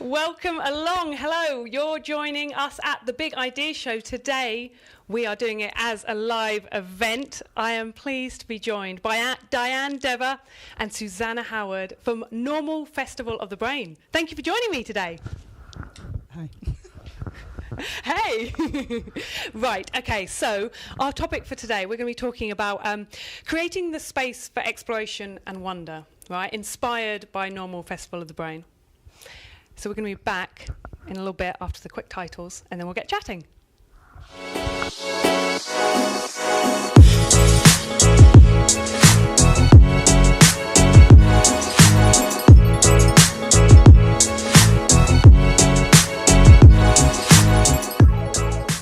Welcome along. Hello, you're joining us at the Big Idea Show. Today, we are doing it as a live event. I am pleased to be joined by Diane Dever and Susanna Howard from Normal Festival of the Brain. Thank you for joining me today. Hi. Hey! Right, okay, so our topic for today, we're going to be talking about creating the space for exploration and wonder, right? Inspired by Normal Festival of the Brain. So we're going to be back in a little bit after the quick titles, and then we'll get chatting.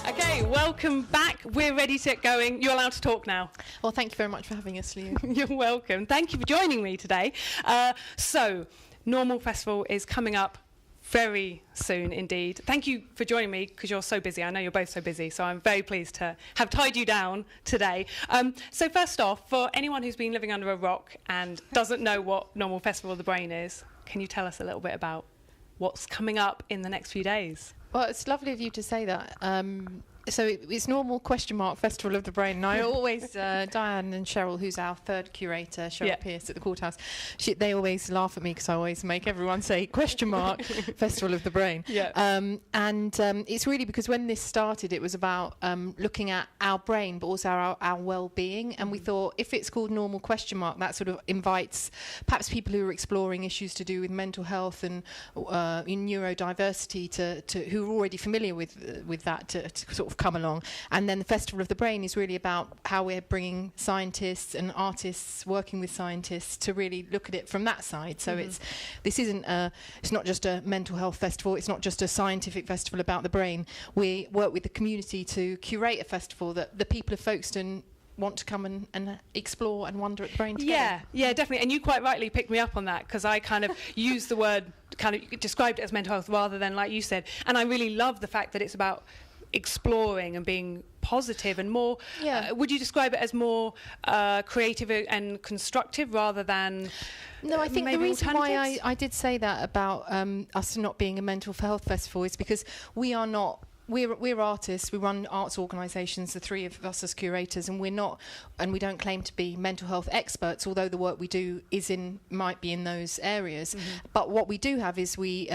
Okay, welcome back. We're ready to get going. You're allowed to talk now. Well, thank you very much for having us, Liù. You're welcome. Thank you for joining me today. So, Normal Festival is coming up very soon indeed. Thank you for joining me because you're so busy. I know you're both so busy, so I'm very pleased to have tied you down today. So first off, for anyone who's been living under a rock and doesn't know what Normal Festival of the Brain is, can you tell us a little bit about what's coming up in the next few days? Well, it's lovely of you to say that. So it's Normal Festival of the Brain. And I always, Diane and Cheryl, who's our third curator, Cheryl Pierce at the Quarterhouse, they always laugh at me because I always make everyone say Festival of the Brain. It's really because when this started, it was about looking at our brain, but also our well-being. And we thought if it's called Normal ? That sort of invites perhaps people who are exploring issues to do with mental health and in neurodiversity to who are already familiar with that to sort of come along. And then the Festival of the Brain is really about how we're bringing scientists and artists working with scientists to really look at it from that side. So it's not just a mental health festival, it's not just a scientific festival about the brain. We work with the community to curate a festival that the people of Folkestone want to come and explore and wonder at the brain together. Yeah, definitely. And you quite rightly picked me up on that because I kind of used the word, kind of described it as mental health rather than like you said. And I really love the fact that it's about exploring and being positive and more would you describe it as more creative and constructive rather than no, I think the reason why I did say that about us not being a mental health festival is because we are not. We're artists. We run arts organisations, the three of us as curators, and we don't claim to be mental health experts. Although the work we do might be in those areas, but what we do have is we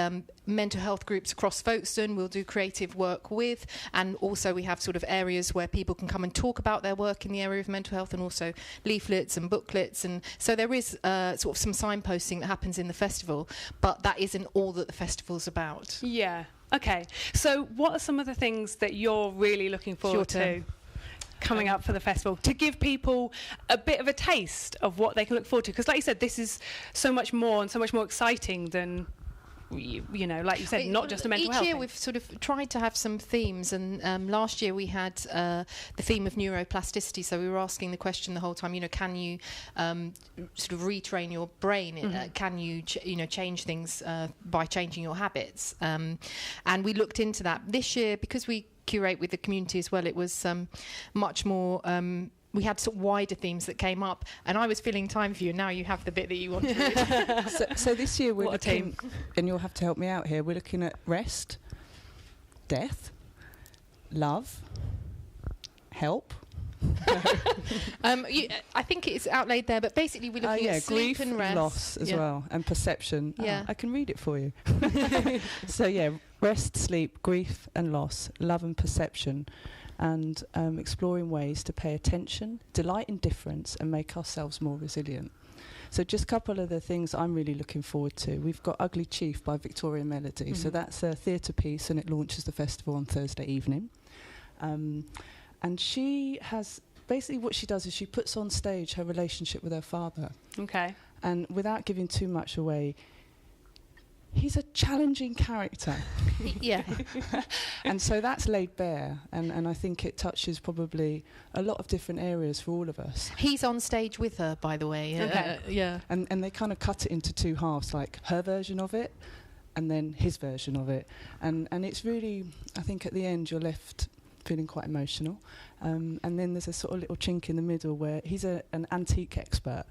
mental health groups across Folkestone. We'll do creative work with, and also we have sort of areas where people can come and talk about their work in the area of mental health, and also leaflets and booklets, and so there is sort of some signposting that happens in the festival, but that isn't all that the festival's about. Yeah. Okay, so what are some of the things that you're really looking forward to coming up for the festival to give people a bit of a taste of what they can look forward to? Because like you said, this is so much more and so much more exciting than, you know, like you said, not just a mental health thing. Each year we've sort of tried to have some themes, and last year we had the theme of neuroplasticity, so we were asking the question the whole time, you know, can you sort of retrain your brain? Can you change things by changing your habits? And we looked into that. This year, because we curate with the community as well, it was much more we had sort of wider themes that came up, and I was filling time for you. Now you have the bit that you want to read. So this year we're looking, and you'll have to help me out here, we're looking at rest, death, love, help. I think it's outlaid there, but basically we're looking at sleep grief and rest. Loss as well, and perception. Yeah. I can read it for you. So rest, sleep, grief and loss, love and perception, and exploring ways to pay attention, delight in difference, and make ourselves more resilient. So just a couple of the things I'm really looking forward to. We've got Ugly Chief by Victoria Melody. So that's a theatre piece, and it launches the festival on Thursday evening. And she has, basically what she does is she puts on stage her relationship with her father. Okay. And without giving too much away, he's a challenging character. Yeah. And so that's laid bare, and I think it touches probably a lot of different areas for all of us. He's on stage with her, by the way. Okay. And they kind of cut it into two halves, like her version of it and then his version of it. And it's really, I think at the end you're left feeling quite emotional. And then there's a sort of little chink in the middle where he's an antique expert,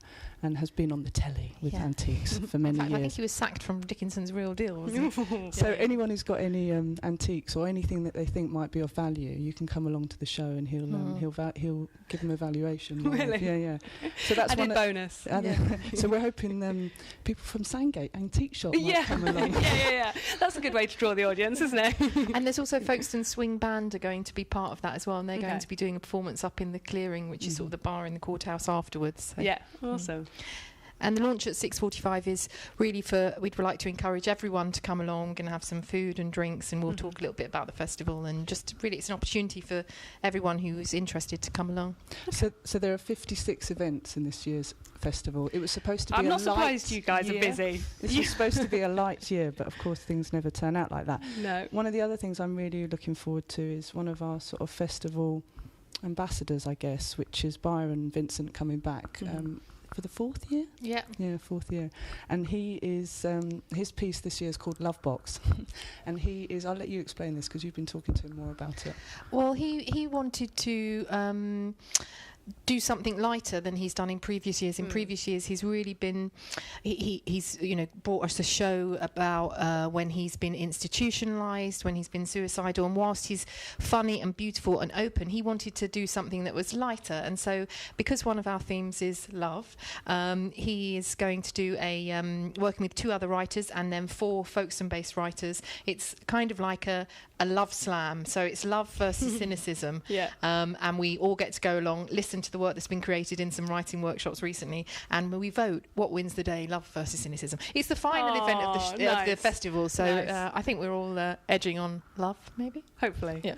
and has been on the telly with antiques for many years. I think he was sacked from Dickinson's Real Deal, wasn't he? So anyone who's got any antiques or anything that they think might be of value, you can come along to the show and he'll give them a valuation. Really? Yeah. So that's one bonus. So we're hoping people from Sandgate Antique Shop might come along. Yeah. That's a good way to draw the audience, isn't it? And there's also Folkestone Swing Band are going to be part of that as well, and they're going to be doing a performance up in the clearing, which is sort of the bar in the courthouse afterwards. So. Yeah, awesome. And the launch at 6:45 is really we'd like to encourage everyone to come along. We're going to have some food and drinks, and we'll talk a little bit about the festival, and just really it's an opportunity for everyone who is interested to come along. So there are 56 events in this year's festival. It was supposed to be I'm not surprised you guys year. Are busy. This was supposed to be a light year, but of course things never turn out like that. No. One of the other things I'm really looking forward to is one of our sort of festival ambassadors, I guess, which is Byron Vincent coming back for the 4th year. Yeah, 4th year, and he is his piece this year is called Love Box, and he is. I'll let you explain this because you've been talking to him more about it. Well, he wanted to do something lighter than he's done in previous years. In previous years, he's really been, he's brought us a show about when he's been institutionalised, when he's been suicidal, and whilst he's funny and beautiful and open, he wanted to do something that was lighter. And so, because one of our themes is love, he is going to do working with 2 other writers and then 4 Folkestone-based writers. It's kind of like a love slam. So it's love versus cynicism. And we all get to go along, listen to the work that's been created in some writing workshops recently, and we vote what wins the day, love versus cynicism. It's the final event of the festival, so I think we're all edging on love, maybe. Hopefully. Yeah.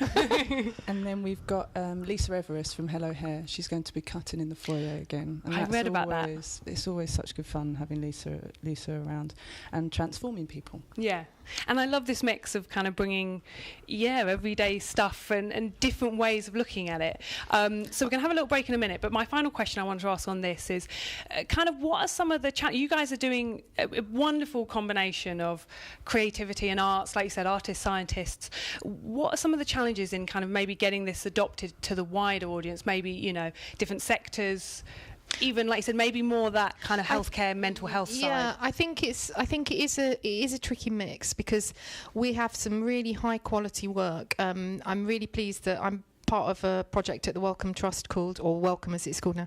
And then we've got Lisa Everest from Hello Hair. She's going to be cutting in the foyer again. And I read about that. It's always such good fun having Lisa around and transforming people. Yeah. And I love this mix of kind of bringing, everyday stuff and different ways of looking at it. So we're going to have a little break in a minute, but my final question I want to ask on this is kind of what are some of the you guys are doing a wonderful combination of creativity and arts, like you said, artists, scientists. What are some of the challenges in kind of maybe getting this adopted to the wider audience, maybe, different sectors, even like you said, maybe more that kind of healthcare, mental health side. Yeah, I think it is a tricky mix because we have some really high quality work. I'm really pleased that I'm part of a project at the Wellcome Trust called Wellcome as it's called now,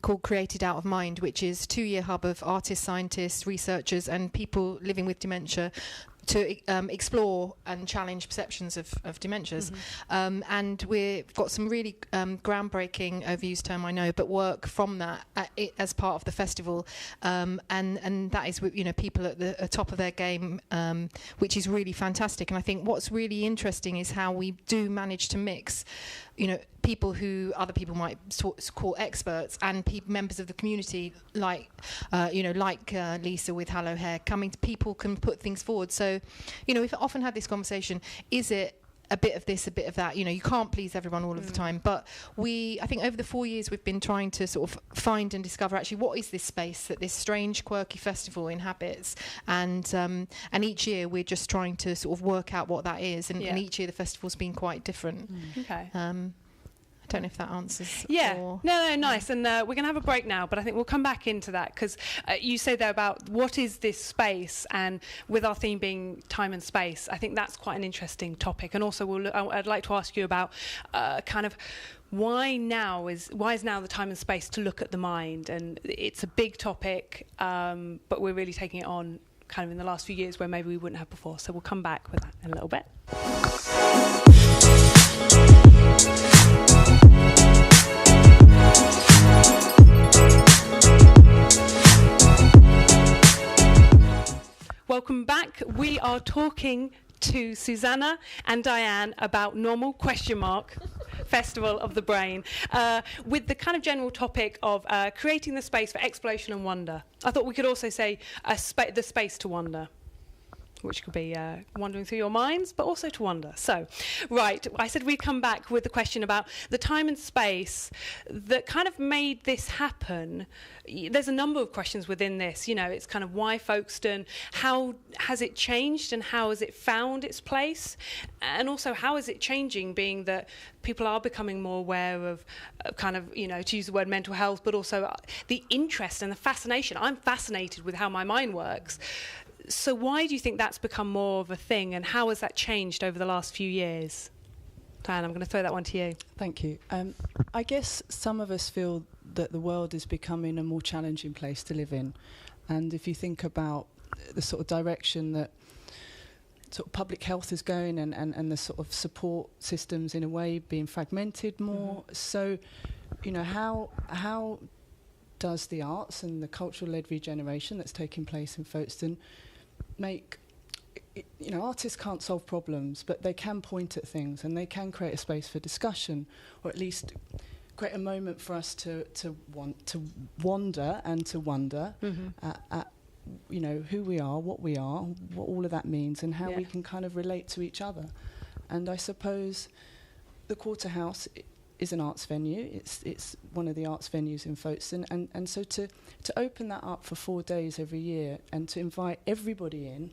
called Created Out of Mind, which is 2-year hub of artists, scientists, researchers and people living with dementia to explore and challenge perceptions of dementias. And we've got some really groundbreaking, overused term I know, but work from that as part of the festival. And that is with, people at the top of their game, which is really fantastic. And I think what's really interesting is how we do manage to mix, people who other people might call experts and members of the community, like Lisa with Hello Hair, people can put things forward. So, we've often had this conversation: is it a bit of this, a bit of that? You can't please everyone all of the time. But I think over the 4 years, we've been trying to sort of find and discover actually what is this space that this strange, quirky festival inhabits, and each year we're just trying to sort of work out what that is, and each year the festival's been quite different. Okay. I don't know if that answers. No, nice. And we're going to have a break now, but I think we'll come back into that because you say there about what is this space, and with our theme being time and space, I think that's quite an interesting topic. And also, I'd like to ask you about kind of why is now the time and space to look at the mind, and it's a big topic, but we're really taking it on kind of in the last few years where maybe we wouldn't have before. So we'll come back with that in a little bit. Welcome back. We are talking to Susanna and Diane about Normal ? Festival of the Brain, with the kind of general topic of creating the space for exploration and wonder. I thought we could also say the space to wonder. which could be wandering through your minds, but also to wonder. So, right, I said we'd come back with the question about the time and space that kind of made this happen. There's a number of questions within this. You know, it's kind of why Folkestone, how has it changed and how has it found its place? And also, how is it changing, being that people are becoming more aware of kind of, you know, to use the word mental health, but also the interest and the fascination. I'm fascinated with how my mind works. So why do you think that's become more of a thing, and how has that changed over the last few years? Diane, I'm going to throw that one to you. Thank you. I guess some of us feel that the world is becoming a more challenging place to live in. And if you think about the sort of direction that sort of public health is going, and the sort of support systems in a way being fragmented more. So, you know, how does the arts and the cultural-led regeneration that's taking place in Folkestone make, you know, artists can't solve problems, but they can point at things and they can create a space for discussion, or at least create a moment for us to wander and to wonder at you know, who we are, what all of that means, and how we can kind of relate to each other. And I suppose the Quarterhouse is an arts venue. It's one of the arts venues in Folkestone, and so to open that up for 4 days every year and to invite everybody in,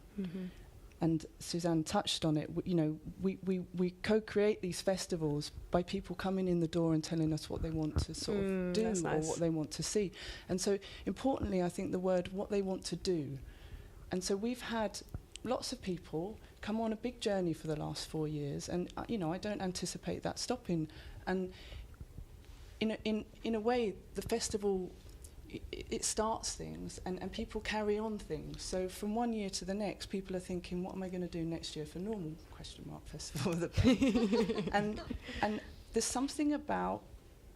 and Susanna touched on it. You know, we co-create these festivals by people coming in the door and telling us what they want to sort of do, or what they want to see. And so, importantly, I think the word what they want to do. And so we've had lots of people come on a big journey for the last 4 years, and you know, I don't anticipate that stopping. And in a way, the festival, it starts things, and people carry on things. So from one year to the next, people are thinking, what am I going to do next year for normal ? Festival of the Brain? and there's something about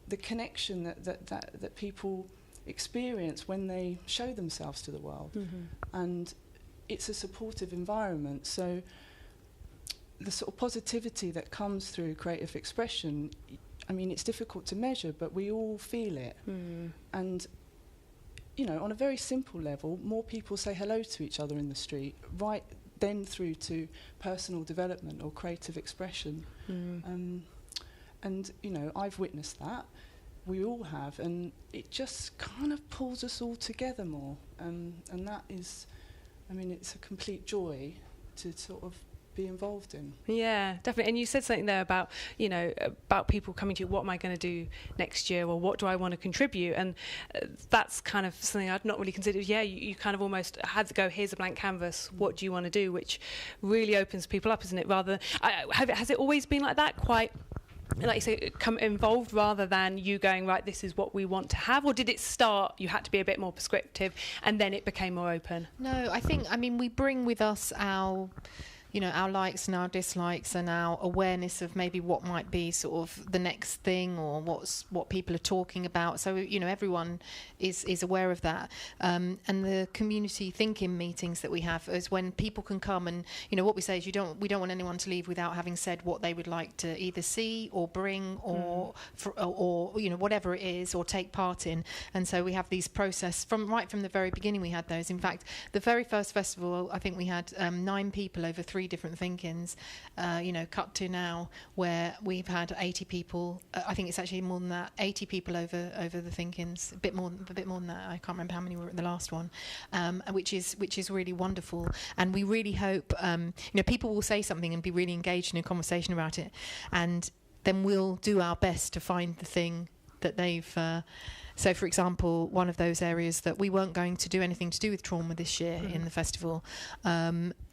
the connection that people experience when they show themselves to the world, and it's a supportive environment. So the sort of positivity that comes through creative expression, I mean, it's difficult to measure, but we all feel it. And, you know, on a very simple level, more people say hello to each other in the street, right then through to personal development or creative expression. And, you know, I've witnessed that. We all have. And it just kind of pulls us all together more. And that is, I mean, it's a complete joy to sort of be involved in. Yeah, definitely. And you said something there about, you know, about people coming to you, what am I going to do next year, or what do I want to contribute? And that's kind of something I'd not really considered. Yeah, you kind of almost had to go, here's a blank canvas, what do you want to do? Which really opens people up, isn't it? Rather, has it always been like that, quite, like you say, involved, rather than you going, right, this is what we want to have? Or did it start, you had to be a bit more prescriptive, and then it became more open? No, I mean, we bring with us our likes and our dislikes and our awareness of maybe what might be sort of the next thing, or what people are talking about. So, you know, everyone is aware of that. And the community thinking meetings that we have is when people can come, and, you know, what we say is we don't want anyone to leave without having said what they would like to either see or bring or you know, whatever it is, or take part in. And so we have these process from the very beginning. We had those. In fact, the very first festival, I think we had 9 people over 3 different thinkings, you know, cut to now where we've had 80 people. I think it's actually more than that, 80 people over the thinkings, a bit more than that. I can't remember how many were at the last one, which is really wonderful. And we really hope, you know, people will say something and be really engaged in a conversation about it, and then we'll do our best to find the thing that they've. So, for example, one of those areas that we weren't going to do anything to do with trauma this year in the festival.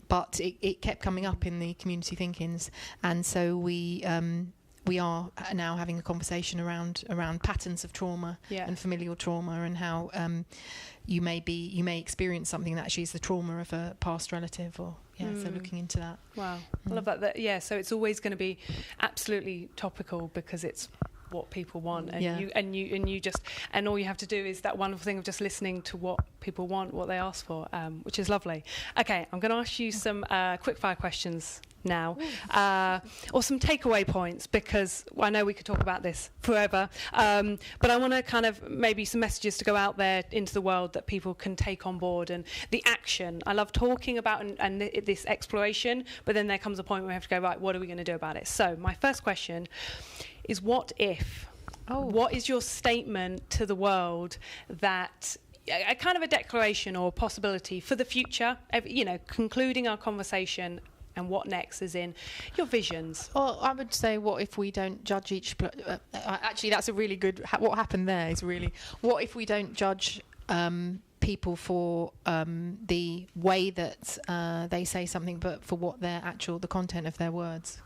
But it kept coming up in the community thinkings, and so we are now having a conversation around patterns of trauma and familial trauma, and how you may experience something that actually is the trauma of a past relative, or so looking into that. Wow, I love that. Yeah, so it's always going to be absolutely topical because it's what people want, and you just, and all you have to do is that wonderful thing of just listening to what people want, what they ask for, which is lovely. Okay, I'm going to ask you some quick fire questions now, or some takeaway points, because I know we could talk about this forever, but I want to kind of maybe some messages to go out there into the world that people can take on board, and the action. I love talking about and this exploration, but then there comes a point where we have to go, right, what are we going to do about it? So my first question is, what if? What is your statement to the world that a kind of a declaration or possibility for the future, concluding our conversation, and what next is in your visions? Well, I would say, what if we don't judge each... actually, that's a really good... what happened there is really... What if we don't judge people for the way that they say something, but for what their the content of their words?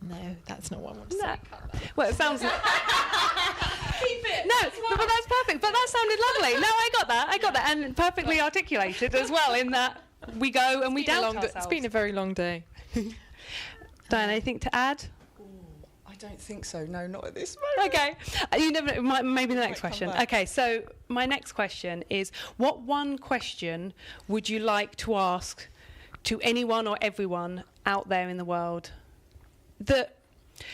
No, that's not what I want to say. Well, it sounds... Keep it. No, but that's perfect. But that sounded lovely. No, I got that. And perfectly articulated as well, in that we go and we doubt ourselves. It's been a very long day. Diane, anything to add? I don't think so. No, not at this moment. Okay. You never know, maybe the next question. Okay, so my next question is, what one question would you like to ask to anyone or everyone out there in the world that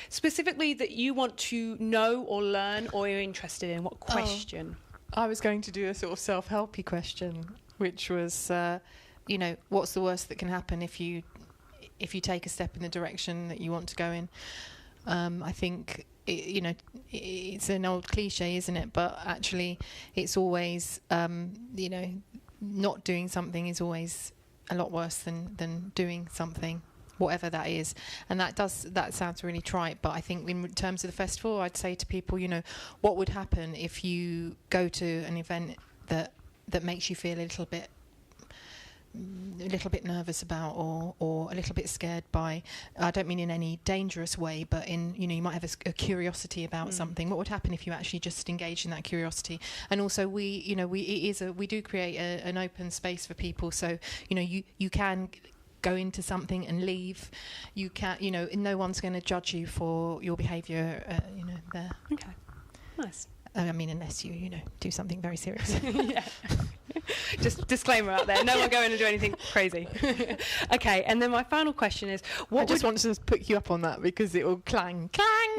specifically that you want to know or learn or you're interested in? What question? I was going to do a sort of self-helpy question, which was, what's the worst that can happen if you take a step in the direction that you want to go in? I think, it's an old cliche, isn't it? But actually, it's always, not doing something is always a lot worse than doing something, whatever that is. And that sounds really trite, but I think in terms of the festival, I'd say to people, what would happen if you go to an event that makes you feel a little bit nervous about or a little bit scared by. I don't mean in any dangerous way, but in, you might have a curiosity about something. What would happen if you actually just engage in that curiosity? And also we do create an open space for people, so you can go into something and leave. You can, no one's going to judge you for your behaviour, there. Okay, nice. I mean, unless you do something very serious. Yeah. Just disclaimer out there, no one go in and do anything crazy. Okay, and then my final question is, I just want to put you up on that because it will clang,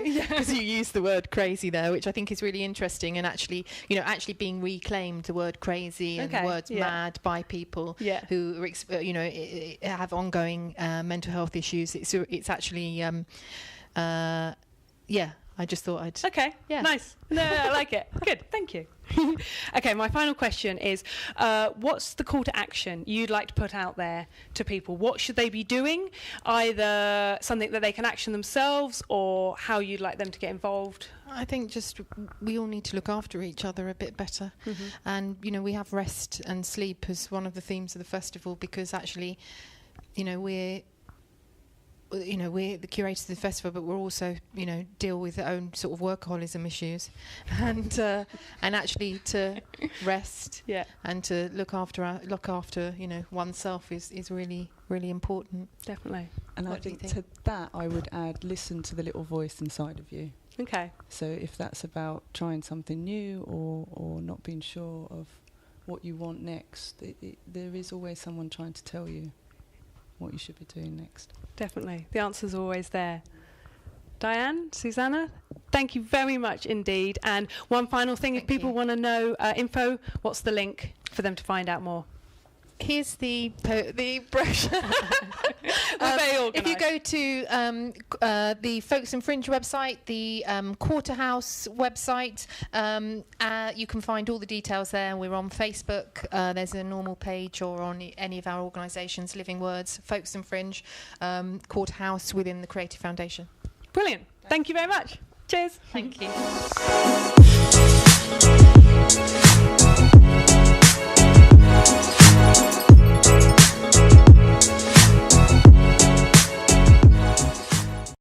because you use the word crazy there, which I think is really interesting, and actually being reclaimed, the word crazy and the words mad by people who are, have ongoing mental health issues. It's actually, I just thought I'd... Okay, nice. No, I like it. Good, thank you. Okay, my final question is, what's the call to action you'd like to put out there to people? What should they be doing? Either something that they can action themselves, or how you'd like them to get involved? I think just we all need to look after each other a bit better. Mm-hmm. And, we have rest and sleep as one of the themes of the festival, because actually, we're the curators of the festival, but we're also, deal with our own sort of workaholism issues, and actually to rest and to look after oneself is really, really important. Definitely. And I think to that I would add, listen to the little voice inside of you. Okay. So if that's about trying something new or not being sure of what you want next, there is always someone trying to tell you what you should be doing next. Definitely. The answer's always there. Diane, Susanna, thank you very much indeed. And one final thing, if people want to know info, what's the link for them to find out more? Here's the brochure. If you go to the Folkestone Fringe website, the Quarterhouse website, you can find all the details there. We're on Facebook. There's a normal page, or on any of our organisations, Living Words, Folkestone Fringe, Quarterhouse within the Creative Foundation. Brilliant. Thank you very much. Cheers. Thank you.